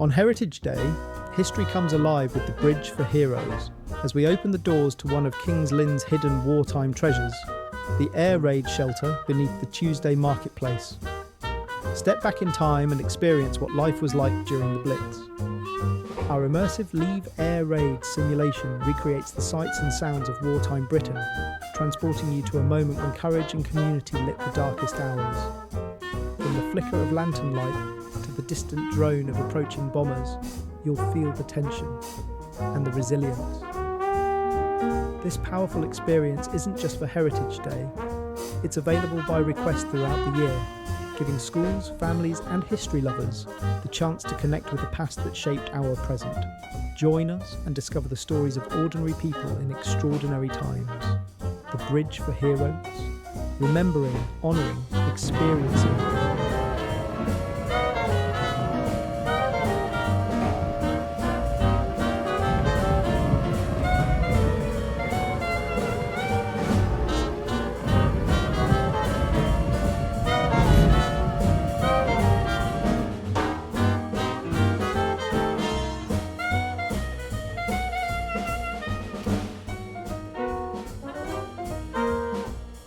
On Heritage Day, history comes alive with the Bridge for Heroes as we open the doors to one of King Lynn's hidden wartime treasures, the air raid shelter beneath the Tuesday marketplace. Step back in time and experience what life was like during the Blitz. Our immersive Leave Air Raid simulation recreates the sights and sounds of wartime Britain, transporting you to a moment when courage and community lit the darkest hours. From the flicker of lantern light to the distant drone of approaching bombers, you'll feel the tension and the resilience. This powerful experience isn't just for Heritage Day. It's available by request throughout the year, giving schools, families and history lovers the chance to connect with the past that shaped our present. Join us and discover the stories of ordinary people in extraordinary times. The Bridge for Heroes, remembering, honouring, experiencing